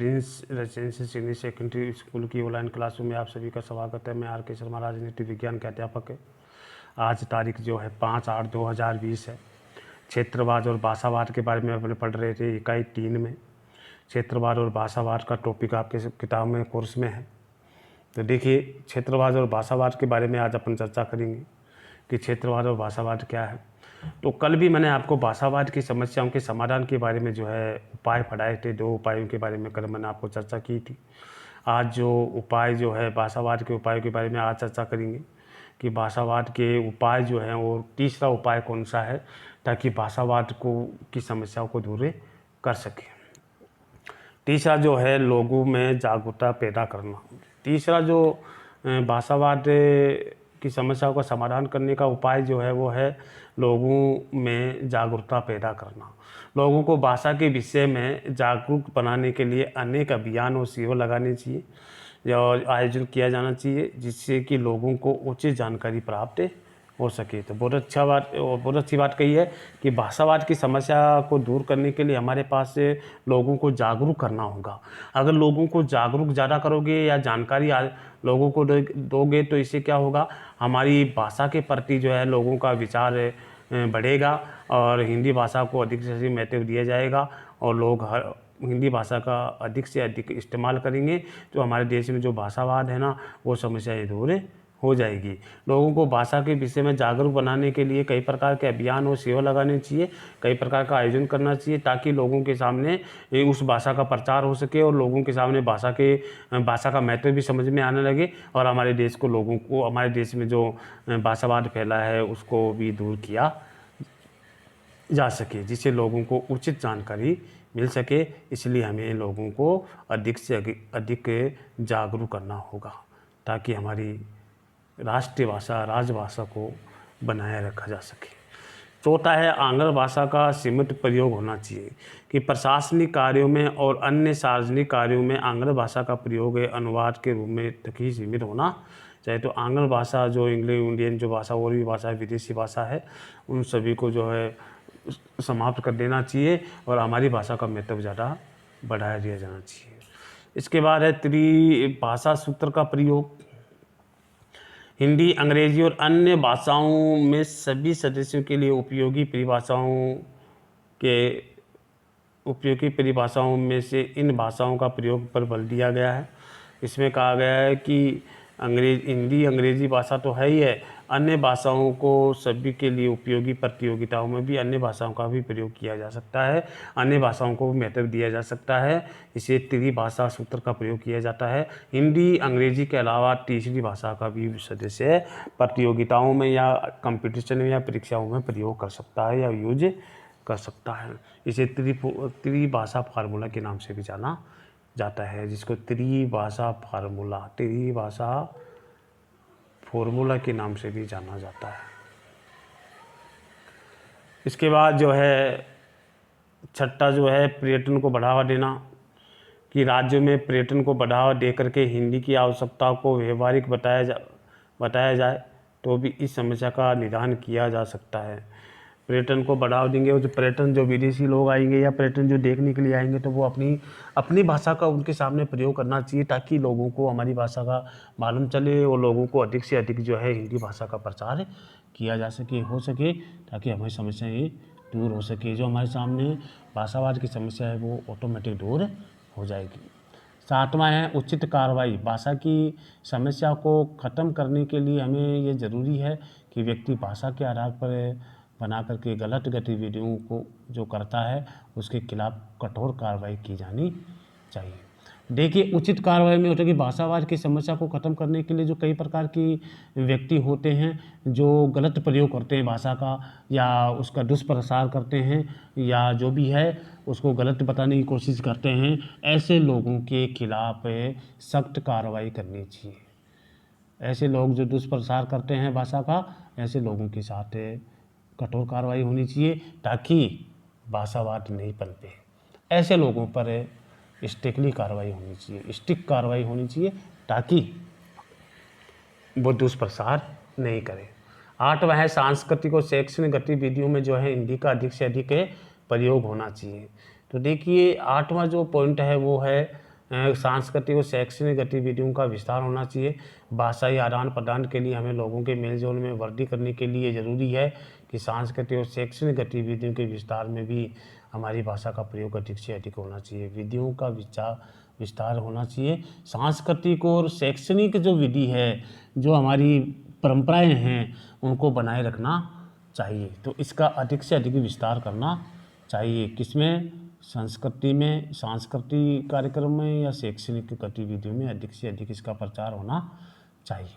Prince residential senior secondary school की online क्लासों में आप सभी का स्वागत है। मैं आर.के. शर्मा राजनीति विज्ञान के अध्यापक है। आज तारीख जो है 5/8/2020 है। क्षेत्रवाद और भाषावाद के बारे में अपने पढ़ रहे थे इकाई 3 में। क्षेत्रवाद और भाषावाद का टॉपिक आपके किताब में कोर्स में है। तो देखिए, क्षेत्रवाद और भाषावाद के बारे में आज अपन चर्चा करेंगे कि क्षेत्रवाद और भाषावाद क्या है। तो कल भी मैंने आपको भाषावाद की समस्याओं के समाधान के बारे में जो है उपाय पढ़ाए थे। 2 उपायों के बारे में कल मैंने आपको चर्चा की थी। आज जो उपाय जो है भाषावाद के उपायों के बारे में आज चर्चा करेंगे कि भाषावाद के उपाय जो हैं और तीसरा उपाय कौन सा है, ताकि भाषावाद की समस्याओं को दूर कर सकें। तीसरा जो है लोगों में जागरूकता पैदा करना। तीसरा जो भाषावाद की समस्याओं का समाधान करने का उपाय जो है वो है लोगों में जागरूकता पैदा करना। लोगों को भाषा के विषय में जागरूक बनाने के लिए अनेक अभियान और शिविर लगाने चाहिए या आयोजन किया जाना चाहिए, जिससे कि लोगों को उचित जानकारी प्राप्त हो सके। तो बहुत अच्छी बात कही है कि भाषावाद की समस्या को दूर करने के लिए हमारे पास लोगों को जागरूक करना होगा। अगर लोगों को जागरूक ज़्यादा करोगे या जानकारी लोगों को दोगे तो इससे क्या होगा, हमारी भाषा के प्रति जो है लोगों का विचार बढ़ेगा और हिंदी भाषा को अधिक से अधिक महत्व दिया जाएगा और लोग हिंदी भाषा का अधिक से अधिक इस्तेमाल करेंगे। तो हमारे देश में जो भाषावाद है ना, वो समस्याएं दूर हो जाएगी। लोगों को भाषा के विषय में जागरूक बनाने के लिए कई प्रकार के अभियान और सेवा लगाने चाहिए, कई प्रकार का आयोजन करना चाहिए, ताकि लोगों के सामने उस भाषा का प्रचार हो सके और लोगों के सामने भाषा का महत्व भी समझ में आने लगे और हमारे देश में जो भाषावाद फैला है उसको भी दूर किया जा सके, जिससे लोगों को उचित जानकारी मिल सके। इसलिए हमें लोगों को अधिक से अधिक जागरूक करना होगा, ताकि हमारी राष्ट्रीय भाषा राजभाषा को बनाए रखा जा सके। चौथा है आंग्ल भाषा का सीमित प्रयोग होना चाहिए, कि प्रशासनिक कार्यों में और अन्य सार्वजनिक कार्यों में आंग्ल भाषा का प्रयोग अनुवाद के रूप में तक ही सीमित होना चाहिए। तो आंग्ल भाषा जो इंडियन जो भाषा और भी भाषा है, विदेशी भाषा है, उन सभी को जो है समाप्त कर देना चाहिए और हमारी भाषा का महत्व ज़्यादा बढ़ाया दिया जाना चाहिए। इसके बाद है त्रिभाषा सूत्र का प्रयोग। हिंदी, अंग्रेजी और अन्य भाषाओं में सभी सदस्यों के लिए उपयोगी परिभाषाओं में से इन भाषाओं का प्रयोग पर बल दिया गया है। इसमें कहा गया है कि हिंदी अंग्रेजी भाषा तो है ही है, अन्य भाषाओं को सभी के लिए उपयोगी प्रतियोगिताओं में भी अन्य भाषाओं का भी प्रयोग किया जा सकता है, अन्य भाषाओं को महत्व दिया जा सकता है। इसे त्रिभाषा सूत्र का प्रयोग किया जाता है। हिंदी अंग्रेजी के अलावा तीसरी भाषा का भी सदस्य प्रतियोगिताओं में या कंपटीशन में या परीक्षाओं में प्रयोग कर सकता है या यूज कर सकता है। इसे त्रिभाषा फार्मूला के नाम से भी जाना जाता है, जिसको त्रिभाषा फॉर्मूला के नाम से भी जाना जाता है। इसके बाद जो है छठा जो है पर्यटन को बढ़ावा देना, कि राज्यों में पर्यटन को बढ़ावा दे करके हिंदी की आवश्यकता को व्यवहारिक बताया जाए तो भी इस समस्या का निदान किया जा सकता है। पर्यटन को बढ़ावा देंगे और जो विदेशी लोग आएंगे या पर्यटन जो देखने के लिए आएंगे तो वो अपनी भाषा का उनके सामने प्रयोग करना चाहिए, ताकि लोगों को हमारी भाषा का मालूम चले और लोगों को अधिक से अधिक जो है हिंदी भाषा का प्रचार किया जा सके ताकि हमारी समस्याएं दूर हो सके। जो हमारे सामने भाषावाद की समस्या है वो ऑटोमेटिक दूर हो जाएगी। सातवां है उचित कार्रवाई। भाषा की समस्या को ख़त्म करने के लिए हमें ये ज़रूरी है कि व्यक्ति भाषा के आधार पर बना करके गलत गतिविधियों को जो करता है उसके खिलाफ कठोर कार्रवाई की जानी चाहिए। देखिए, उचित कार्रवाई में होता है कि भाषावाद की समस्या को ख़त्म करने के लिए जो कई प्रकार की व्यक्ति होते हैं जो गलत प्रयोग करते हैं भाषा का या उसका दुष्प्रचार करते हैं या जो भी है उसको गलत बताने की कोशिश करते हैं, ऐसे लोगों के खिलाफ सख्त कार्रवाई करनी चाहिए। ऐसे लोग जो दुष्प्रचार करते हैं भाषा का, ऐसे लोगों के साथ कठोर कार्रवाई होनी चाहिए ताकि भाषावाद नहीं पनपे। ऐसे लोगों पर स्ट्रिक्टली कार्रवाई होनी चाहिए, स्ट्रिक्ट कार्रवाई होनी चाहिए ताकि वो दुष्प्रचार नहीं करें। आठवां है सांस्कृतिक और शैक्षणिक गतिविधियों में जो है हिंदी का अधिक से अधिक प्रयोग होना चाहिए। तो देखिए, आठवां जो पॉइंट है वो है सांस्कृतिक और शैक्षणिक गतिविधियों का विस्तार होना चाहिए। भाषाई आदान प्रदान के लिए हमें लोगों के मेल जोल में वृद्धि करने के लिए ज़रूरी है कि सांस्कृतिक और शैक्षणिक गतिविधियों के विस्तार में भी हमारी भाषा का प्रयोग अधिक से अधिक होना चाहिए। विधियों का विस्तार होना चाहिए। सांस्कृतिक और शैक्षणिक जो विधि है, जो हमारी परंपराएं हैं, उनको बनाए रखना चाहिए। तो इसका अधिक से अधिक विस्तार करना चाहिए। किसमें? संस्कृति में, सांस्कृतिक कार्यक्रम में या शैक्षणिक गतिविधियों में अधिक से अधिक इसका प्रचार होना चाहिए।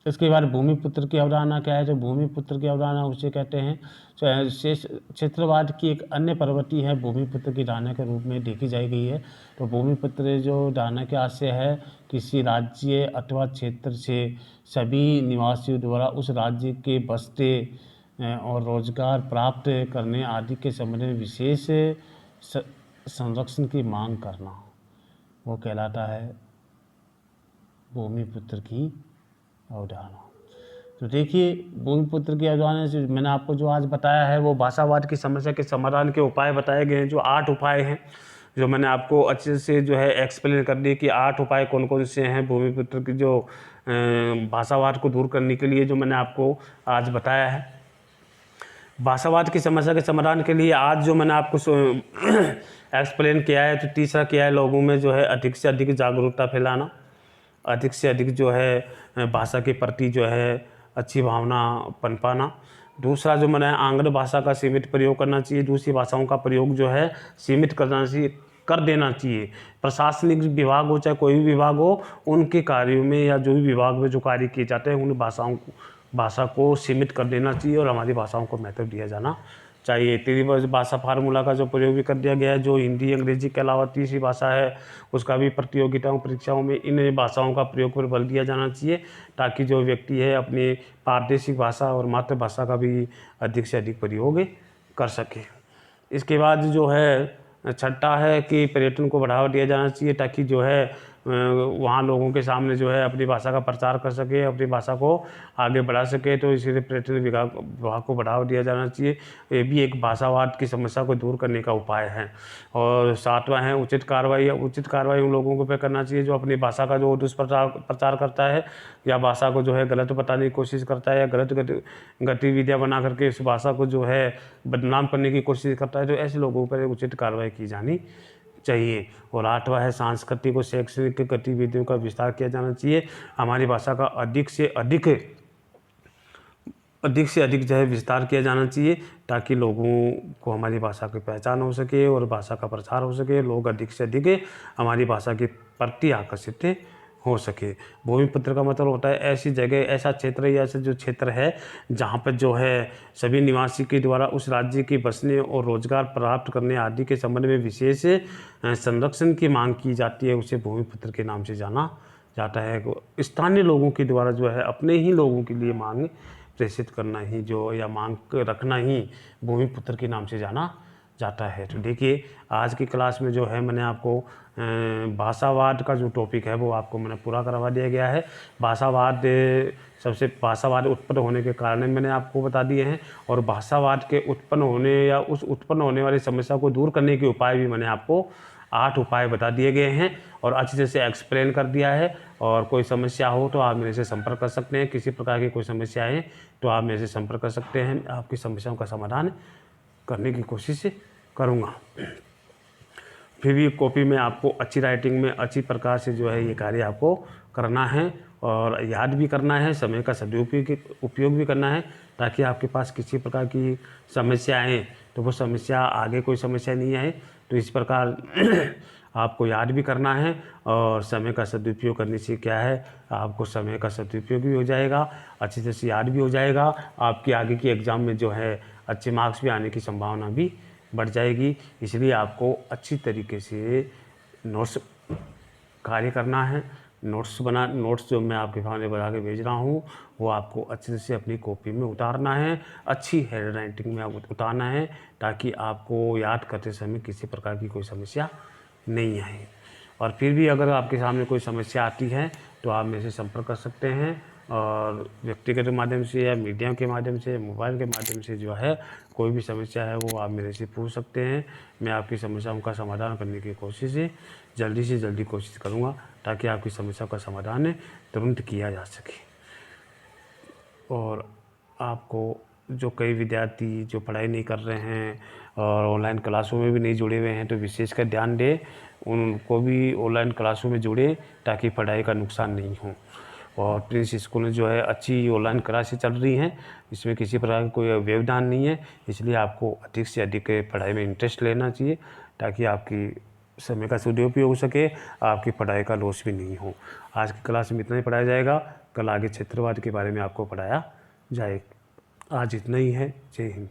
इसके बाद भूमिपुत्र की अवधारणा क्या है? तो भूमिपुत्र की अवधारणा उसे कहते हैं क्षेत्रवाद की एक अन्य प्रवृत्ति है, भूमिपुत्र की धारणा के रूप में देखी जाई गई है। तो भूमिपुत्र जो धारणा के आशय है, किसी राज्य अथवा क्षेत्र से सभी निवासियों द्वारा उस राज्य के बस्ते और रोजगार प्राप्त करने आदि के संबंध में विशेष संरक्षण की मांग करना, वो कहलाता है भूमिपुत्र की अवधारणा। तो देखिए, भूमिपुत्र की अवधारणा से मैंने आपको जो आज बताया है वो भाषावाद की समस्या के समाधान के उपाय बताए गए हैं। जो 8 उपाय हैं, जो मैंने आपको अच्छे से जो है एक्सप्लेन कर दी कि 8 उपाय कौन कौन से हैं भूमिपुत्र की जो भाषावाद को दूर करने के लिए, जो मैंने आपको आज बताया है। भाषावाद की समस्या के समाधान के लिए आज जो मैंने आपको एक्सप्लेन किया है, तो तीसरा किया है लोगों में जो है अधिक से अधिक जागरूकता फैलाना, अधिक से अधिक जो है भाषा के प्रति जो है अच्छी भावना पनपाना। दूसरा जो मैंने आंग्ल भाषा का सीमित प्रयोग करना चाहिए, दूसरी भाषाओं का प्रयोग जो है सीमित कर देना चाहिए। प्रशासनिक विभाग हो चाहे कोई भी विभाग हो, उनके कार्यों में या जो भी विभाग में जो कार्य किए जाते हैं उन भाषा को सीमित कर देना चाहिए और हमारी भाषाओं को महत्व दिया जाना चाहिए। त्रिभाषा भाषा फार्मूला का जो प्रयोग भी कर दिया गया है, जो हिंदी अंग्रेजी के अलावा तीसरी भाषा है उसका भी प्रतियोगिताओं परीक्षाओं में इन भाषाओं का प्रयोग पर बल दिया जाना चाहिए, ताकि जो व्यक्ति है अपनी प्रादेशिक भाषा और मातृभाषा का भी अधिक से अधिक प्रयोग कर सके। इसके बाद जो है छठा है कि पर्यटन को बढ़ावा दिया जाना चाहिए, ताकि जो है वहाँ लोगों के सामने जो है अपनी भाषा का प्रचार कर सके, अपनी भाषा को आगे बढ़ा सके। तो इसीलिए पर्यटन विभाग को बढ़ावा दिया जाना चाहिए। ये भी एक भाषावाद की समस्या को दूर करने का उपाय है। और सातवां है उचित कार्रवाई। उचित कार्रवाई उन लोगों पे करना चाहिए जो अपनी भाषा का जो दुष्प्रचार करता है या भाषा को जो है गलत बताने की कोशिश करता है या गलत गतिविधियाँ बना करके इस भाषा को जो है बदनाम करने की कोशिश करता है। तो ऐसे लोगों पर उचित कार्रवाई की जानी चाहिए। और आठवां है सांस्कृतिक और शैक्षणिक गतिविधियों का विस्तार किया जाना चाहिए। हमारी भाषा का अधिक से अधिक जो है विस्तार किया जाना चाहिए, ताकि लोगों को हमारी भाषा की पहचान हो सके और भाषा का प्रचार हो सके, लोग अधिक से अधिक हमारी भाषा के प्रति आकर्षित हो सके। भूमिपुत्र का मतलब होता है ऐसी जगह, ऐसा क्षेत्र या ऐसा जो क्षेत्र है जहाँ पर जो है सभी निवासी के द्वारा उस राज्य के बसने और रोजगार प्राप्त करने आदि के संबंध में विशेष संरक्षण की मांग की जाती है, उसे भूमिपुत्र के नाम से जाना जाता है। स्थानीय लोगों के द्वारा जो है अपने ही लोगों के लिए मांग प्रेषित करना ही जो या मांग रखना ही भूमिपुत्र के नाम से जाना जाता है। तो देखिए, आज की क्लास में जो है मैंने आपको भाषावाद का जो टॉपिक है वो आपको मैंने पूरा करवा दिया गया है। भाषावाद उत्पन्न होने के कारण मैंने आपको बता दिए हैं, और भाषावाद के उत्पन्न होने या उस उत्पन्न होने वाली समस्या को दूर करने के उपाय भी मैंने आपको 8 उपाय बता दिए गए हैं और अच्छे से एक्सप्लेन कर दिया है। और कोई समस्या हो तो आप मेरे से संपर्क कर सकते हैं। किसी प्रकार की कोई समस्या है तो आप मेरे से संपर्क कर सकते हैं। आपकी समस्याओं का समाधान करने की कोशिश करूँगा। फिर भी कॉपी में आपको अच्छी राइटिंग में अच्छी प्रकार से जो है ये कार्य आपको करना है और याद भी करना है, समय का उपयोग भी करना है, ताकि आपके पास किसी प्रकार की समस्या आए तो वो समस्या आगे कोई समस्या नहीं आए। तो इस प्रकार आपको याद भी करना है और समय का सदुपयोग करने से क्या है, आपको समय का सदुपयोग भी हो जाएगा, अच्छे से याद भी हो जाएगा, आपकी आगे की एग्ज़ाम में जो है अच्छे मार्क्स भी आने की संभावना भी बढ़ जाएगी। इसलिए आपको अच्छी तरीके से नोट्स कार्य करना है। नोट्स जो मैं आपके सामने बना के भेज रहा हूँ वो आपको अच्छे से अपनी कॉपी में उतारना है, अच्छी हैंड राइटिंग में उतारना है, ताकि आपको याद करते समय किसी प्रकार की कोई समस्या नहीं आए। और फिर भी अगर आपके सामने कोई समस्या आती है तो आप मेरे से संपर्क कर सकते हैं और व्यक्तिगत माध्यम से या मीडिया के माध्यम से, मोबाइल के माध्यम से जो है कोई भी समस्या है वो आप मेरे से पूछ सकते हैं। मैं आपकी समस्याओं का समाधान करने की कोशिश है, जल्दी से जल्दी कोशिश करूँगा ताकि आपकी समस्या का समाधान तुरंत किया जा सके। और आपको जो कई विद्यार्थी जो पढ़ाई नहीं कर रहे हैं और ऑनलाइन क्लासों में भी नहीं जुड़े हुए हैं, तो विशेषकर ध्यान दें, उनको भी ऑनलाइन क्लासों में जोड़ें ताकि पढ़ाई का नुकसान नहीं हो। और प्रिंस स्कूल में जो है अच्छी ऑनलाइन क्लासें चल रही हैं, इसमें किसी प्रकार का कोई व्यवधान नहीं है, इसलिए आपको अधिक से अधिक पढ़ाई में इंटरेस्ट लेना चाहिए ताकि आपकी समय का सदुपयोग हो सके, आपकी पढ़ाई का लॉस भी नहीं हो। आज की क्लास में इतना ही पढ़ाया जाएगा, कल आगे क्षेत्रवाद के बारे में आपको पढ़ाया जाए। आज इतना ही है। जय हिंद।